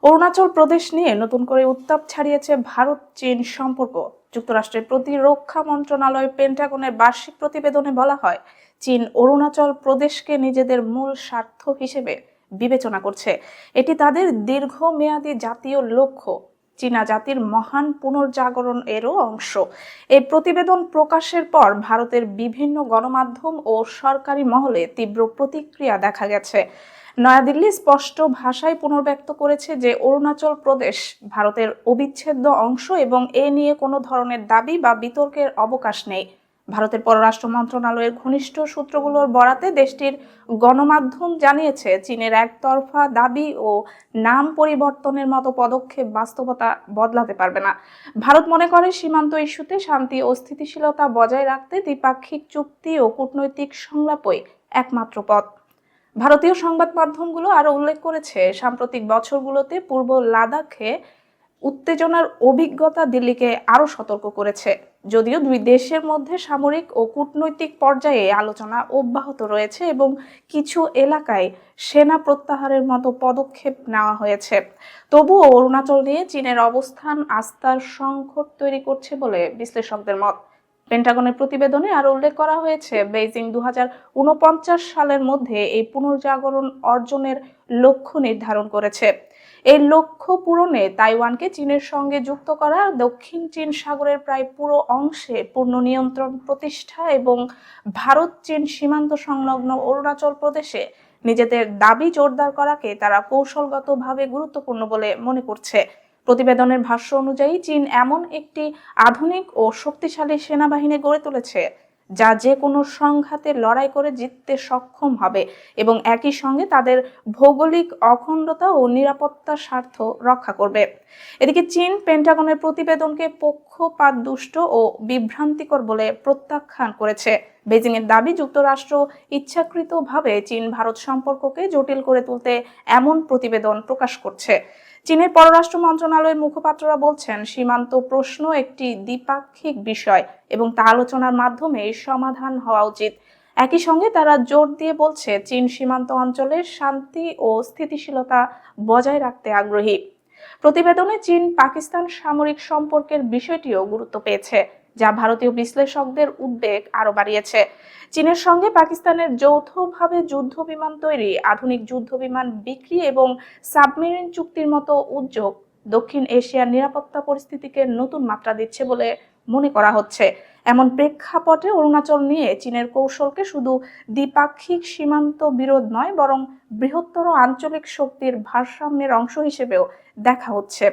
অরুণাচল প্রদেশ নিয়ে নতুন করে উত্তাপ ছাড়িয়েছে ভারত চীন সম্পর্ক। যুক্তরাষ্ট্রের প্রতিরক্ষা মন্ত্রণালয় পেন্টাগনের বার্ষিক প্রতিবেদনে বলা হয়, চীন অরুণাচল প্রদেশকে নিজেদের মূল স্বার্থ হিসেবে বিবেচনা করছে। এটি তাদের দীর্ঘমেয়াদী জাতীয় লক্ষ্য, চীনা জাতির মহান পুনর্জাগরণ এরও অংশ। এই প্রতিবেদন প্রকাশের পর ভারতের বিভিন্ন গণমাধ্যম ও সরকারি মহলে তীব্র প্রতিক্রিয়া দেখা গেছে। নয়াদিল্লি স্পষ্ট ভাষায় পুনর্ব্যক্ত করেছে যে অরুণাচল প্রদেশ ভারতের অবিচ্ছেদ্য অংশ এবং এ নিয়ে কোনো ধরনের দাবি বা বিতর্কের অবকাশ নেই। ভারতের পররাষ্ট্র মন্ত্রণালয়ের ঘনিষ্ঠ সূত্রগুলোর বরাতে দেশটির গণমাধ্যম জানিয়েছে, চীনের একতরফা দাবি ও নাম পরিবর্তনের মতো পদক্ষেপ বাস্তবতা বদলাতে পারবে না। ভারত মনে করে সীমান্ত ইস্যুতে শান্তি ও স্থিতিশীলতা বজায় রাখতে দ্বিপাক্ষিক চুক্তি ও কূটনৈতিক সংলাপই একমাত্র পথ। ভারতীয় সংবাদ মাধ্যমগুলো আরো উল্লেখ করেছে, সাম্প্রতিক বছরগুলোতে পূর্ব লাদাখে উত্তেজনার অভিজ্ঞতা দিল্লিকে আরো সতর্ক করেছে। যদিও দুই দেশের মধ্যে সামরিক ও কূটনৈতিক পর্যায়ে আলোচনা অব্যাহত রয়েছে এবং কিছু এলাকায় সেনা প্রত্যাহারের মতো পদক্ষেপ নেওয়া হয়েছে, তবুও অরুণাচল নিয়ে চীনের অবস্থান আস্থার সংকট তৈরি করছে বলে বিশ্লেষকদের মত। পেন্টাগনের প্রতিবেদনে আরো উল্লেখ করা হয়েছে, বেইজিং 2049 সালের মধ্যে এই পুনর্জাগরণ অর্জনের লক্ষ্য নির্ধারণ করেছে। এই লক্ষ্য পূরণে তাইওয়ানকে চীনের সঙ্গে যুক্ত করা, দক্ষিণ চীন সাগরের প্রায় পুরো অংশে পূর্ণ নিয়ন্ত্রণ প্রতিষ্ঠা এবং ভারত চীন সীমান্ত সংলগ্ন অরুণাচল প্রদেশে নিজেদের দাবি জোরদার করাকে তারা কৌশলগতভাবে গুরুত্বপূর্ণ বলে মনে করছে। প্রতিবেদনের ভাষ্য অনুযায়ী, চীন এমন একটি আধুনিক ও শক্তিশালী সেনাবাহিনী গড়ে তুলেছে যা যে কোনো সংঘাতে লড়াই করে জিততে সক্ষম হবে এবং একই সঙ্গে তাদের ভৌগোলিক অখণ্ডতা ও নিরাপত্তার স্বার্থ রক্ষা করবে। এদিকে চীন পেন্টাগনের প্রতিবেদনকে পক্ষপাতদুষ্ট ও বিভ্রান্তিকর বলে প্রত্যাখ্যান করেছে। বেজিং এর দাবি, যুক্তরাষ্ট্র ইচ্ছাকৃতভাবে চীন ভারত সম্পর্ককে জটিল করে তুলতে এমন প্রতিবেদন প্রকাশ করছে। চীনের পররাষ্ট্র মন্ত্রণালয়ের মুখপাত্ররা বলছেন, সীমান্ত প্রশ্ন একটি দ্বিপাক্ষিক বিষয় এবং তা আলোচনার মাধ্যমে সমাধান হওয়া উচিত। একই সঙ্গে তারা জোর দিয়ে বলছে, চীন সীমান্ত অঞ্চলে শান্তি ও স্থিতিশীলতা বজায় রাখতে আগ্রহী। প্রতিবেদনে চীন পাকিস্তান সামরিক সম্পর্কের বিষয়টিও গুরুত্ব পেয়েছে, যা ভারতীয় বিশ্লেষকদের উদ্বেগ আরো বাড়িয়েছে। চীনের সঙ্গে পাকিস্তানের যৌথভাবে যুদ্ধ বিমান তৈরি, আধুনিক যুদ্ধ বিমান বিক্রি এবং সাবমেরিন চুক্তির মতো উদ্যোগ দক্ষিণ এশিয়ার নিরাপত্তা পরিস্থিতিকে নতুন মাত্রা দিচ্ছে বলে মনে করা হচ্ছে। এমন প্রেক্ষাপটে অরুণাচল নিয়ে চীনের কৌশলকে শুধু দ্বিপাক্ষিক সীমান্ত বিরোধ নয়, বরং বৃহত্তর আঞ্চলিক শক্তির ভারসাম্যের অংশ হিসেবেও দেখা হচ্ছে।